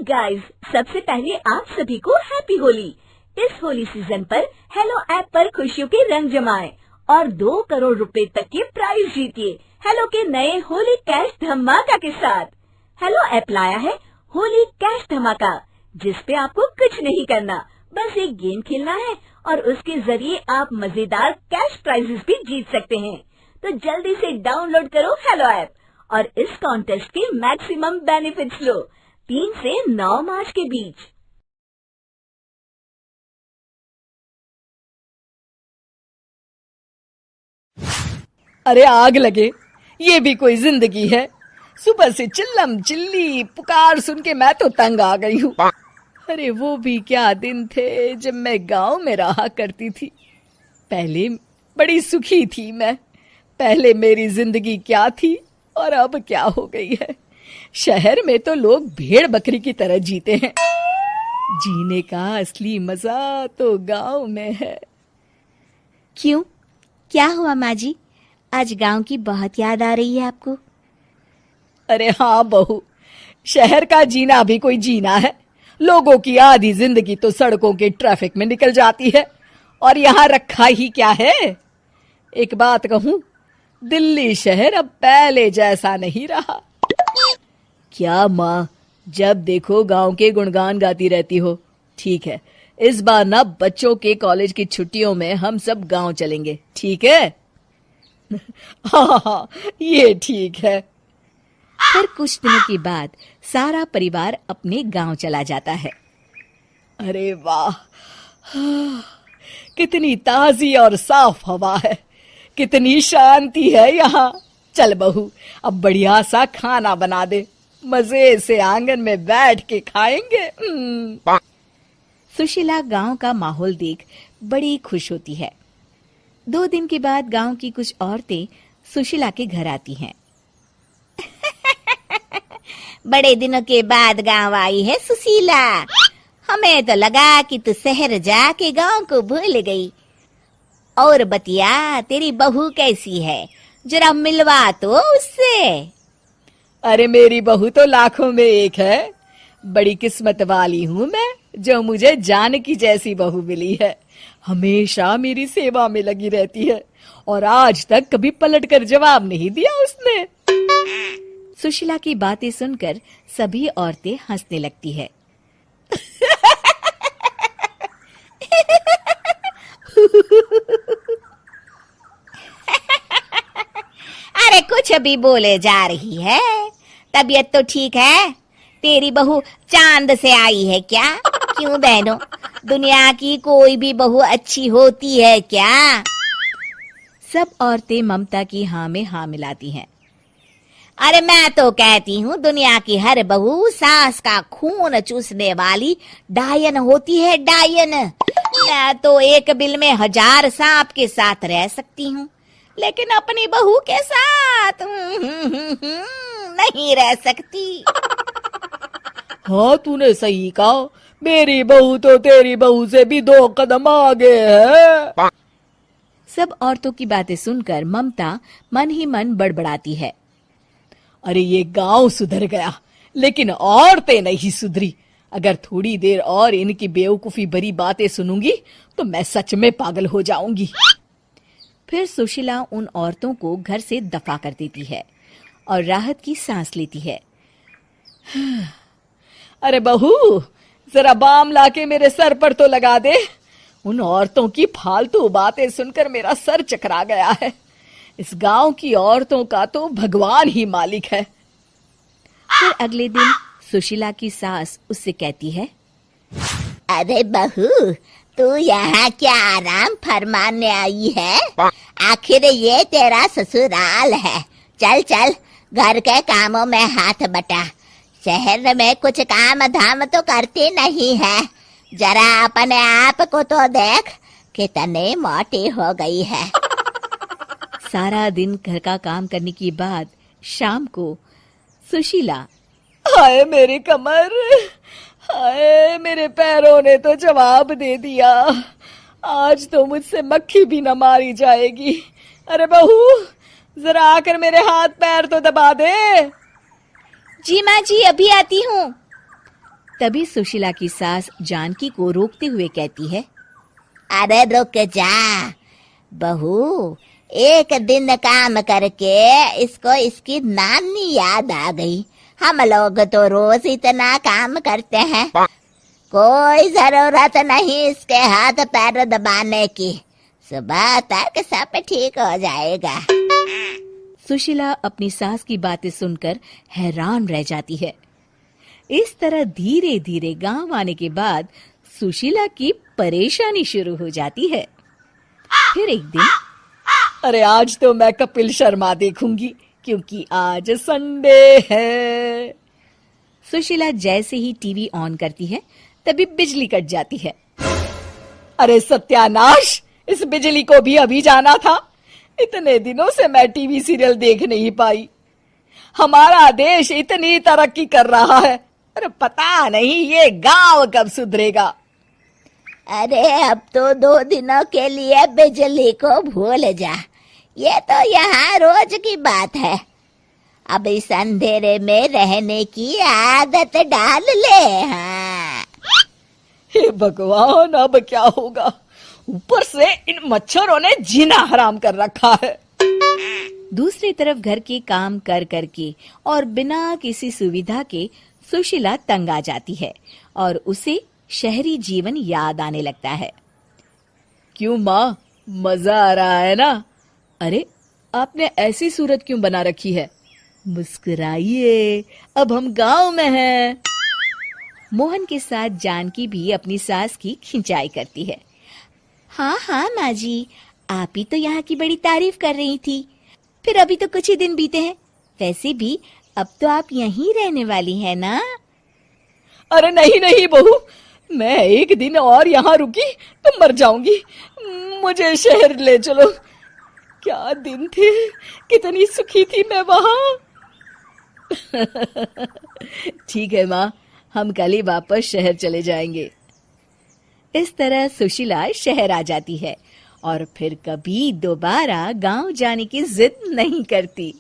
Guys, सबसे पहले आप सभी को हैप्पी होली। इस होली सीजन पर हेलो ऐप पर खुशियों के रंग जमाएं और 2 करोड़ रुपए तक के प्राइज जीतिए हेलो के नए होली कैश धमाका के साथ। हेलो ऐप लाया है होली कैश धमाका, जिस पे आपको कुछ नहीं करना, बस एक गेम खेलना है और उसके जरिए आप मजेदार कैश प्राइजेस भी जीत सकते हैं। तो जल्दी से डाउनलोड करो हेलो ऐप और इस कॉन्टेस्ट के मैक्सिमम बेनिफिट्स लो 3 से 9 मार्च के बीच। अरे आग लगे, ये भी कोई जिंदगी है। सुबह से चिल्लम चिल्ली पुकार सुन के मैं तो तंग आ गई हूँ। अरे वो भी क्या दिन थे जब मैं गांव में रहा करती थी। पहले बड़ी सुखी थी मैं। पहले मेरी जिंदगी क्या थी और अब क्या हो गई है। शहर में तो लोग भेड़ बकरी की तरह जीते हैं। जीने का असली मजा तो गांव में है। क्यों, क्या हुआ माँ जी? आज गांव की बहुत याद आ रही है आपको? अरे हाँ बहू, शहर का जीना भी कोई जीना है। लोगों की आधी जिंदगी तो सड़कों के ट्रैफिक में निकल जाती है और यहाँ रखा ही क्या है। एक बात कहूँ, दिल्ली शहर अब पहले जैसा नहीं रहा। क्या माँ, जब देखो गांव के गुणगान गाती रहती हो। ठीक है, इस बार ना बच्चों के कॉलेज की छुट्टियों में हम सब गांव चलेंगे, ठीक है? हाँ, ये ठीक है। फिर कुछ दिनों के बाद सारा परिवार अपने गांव चला जाता है। अरे वाह, कितनी ताजी और साफ हवा है, कितनी शांति है यहाँ। चल बहू, अब बढ़िया सा खाना बना दे, मजे से आंगन में बैठ के खाएंगे। सुशीला गांव का माहौल देख बड़ी खुश होती है। 2 दिन के बाद गांव की कुछ औरतें सुशीला के घर आती हैं। बड़े दिनों के बाद गांव आई है सुशीला। हमें तो लगा कि तू शहर जाके गांव को भूल गई। और बतिया, तेरी बहू कैसी है? जरा मिलवा तो उससे। अरे मेरी बहू तो लाखों में एक है। बड़ी किस्मत वाली हूँ मैं जो मुझे जानकी जैसी बहू मिली है। हमेशा मेरी सेवा में लगी रहती है और आज तक कभी पलटकर जवाब नहीं दिया उसने। सुशीला की बातें सुनकर सभी औरतें हंसने लगती है। अरे कुछ भी बोले जा रही है। तबीयत तो ठीक है? तेरी बहू चांद से आई है क्या? क्यों बहनों, दुनिया की कोई भी बहू अच्छी होती है क्या? सब औरतें ममता की हाँ में हाँ मिलाती हैं। अरे मैं तो कहती हूँ दुनिया की हर बहू सास का खून चूसने वाली डायन होती है, डायन। मैं तो एक बिल में 1000 सांप के साथ रह सकती हूँ, लेकिन अपनी बहू के साथ नहीं रह सकती। हाँ, तूने सही कहा। मेरी बहू तो तेरी बहू से भी 2 कदम आगे है। सब औरतों की बातें सुनकर ममता मन ही मन बड़बड़ाती है। अरे ये गांव सुधर गया, लेकिन औरतें नहीं सुधरी। अगर थोड़ी देर और इनकी बेवकूफी भरी बातें सुनूंगी तो मैं सच में पागल हो जाऊंगी। फिर सुशीला उन औरतों को घर से दफा कर देती है और राहत की सांस लेती है। अरे बहू, जरा बाम लाके मेरे सर पर तो लगा दे। उन औरतों की फालतू बातें सुनकर मेरा सर चकरा गया है। इस गांव की औरतों का तो भगवान ही मालिक है। फिर अगले दिन सुशीला की सास उससे कहती है, अरे बहू, तू यहाँ क्या आराम फरमाने आई है? आखिर ये तेरा ससुराल है। चल चल, घर के कामों में हाथ बटा। शहर में कुछ काम धाम तो करती नहीं है। जरा अपने आप को तो देख, कितनी मोटी हो गई है। सारा दिन घर का काम करने के बाद शाम को सुशीला, हाय मेरी कमर, हाय मेरे पैरों ने तो जवाब दे दिया। आज तो मुझसे मक्खी भी न मारी जाएगी। अरे बहू, जरा आकर मेरे हाथ पैर तो दबा दे। जी माँ जी, अभी आती हूँ। तभी सुशीला की सास जानकी को रोकते हुए कहती है, अरे रुक जा बहू, एक दिन काम करके इसको इसकी नानी याद आ गई। हम लोग तो रोज इतना काम करते हैं, कोई जरूरत नहीं इसके हाथ पैर दबाने की, सुबह तक सब ठीक हो जाएगा। सुशीला अपनी सास की बातें सुनकर हैरान रह जाती है। इस तरह धीरे धीरे गांव आने के बाद सुशीला की परेशानी शुरू हो जाती है। फिर एक दिन, अरे आज तो मैं कपिल शर्मा देखूंगी क्योंकि आज संडे है। सुशीला जैसे ही टीवी ऑन करती है तभी बिजली कट जाती है। अरे सत्यानाश, इस बिजली को भी अभी जाना था। इतने दिनों से मैं टीवी सीरियल देख नहीं पाई। हमारा देश इतनी तरक्की कर रहा है, अरे पता नहीं ये गांव कब सुधरेगा। अरे अब तो 2 दिनों के लिए बिजली को भूल जा, ये तो यहाँ रोज की बात है। अब इस अंधेरे में रहने की आदत डाल ले। हाँ। हे भगवान, अब क्या होगा? ऊपर से इन मच्छरों ने जीना हराम कर रखा है। दूसरी तरफ घर के काम कर करके और बिना किसी सुविधा के सुशीला तंग आ जाती है और उसे शहरी जीवन याद आने लगता है। क्यों माँ, मजा आ रहा है ना? अरे आपने ऐसी सूरत क्यों बना रखी है? मुस्कुराइए, अब हम गांव में हैं। मोहन के साथ जानकी भी अपनी सास की खिंचाई करती है। हाँ हाँ माँ जी, आप ही तो यहाँ की बड़ी तारीफ कर रही थी। फिर अभी तो कुछ ही दिन बीते हैं, वैसे भी अब तो आप यहीं रहने वाली हैं ना? अरे नहीं नहीं बहू, मैं एक दिन और यहाँ रुकी तो मर जाऊंगी। मुझे शहर ले चलो। क्या दिन थे, कितनी सुखी थी मैं वहाँ। ठीक है माँ, हम कल ही वापस शहर चले जाएंगे। इस तरह सुशीला शहर आ जाती है और फिर कभी दोबारा गांव जाने की जिद नहीं करती।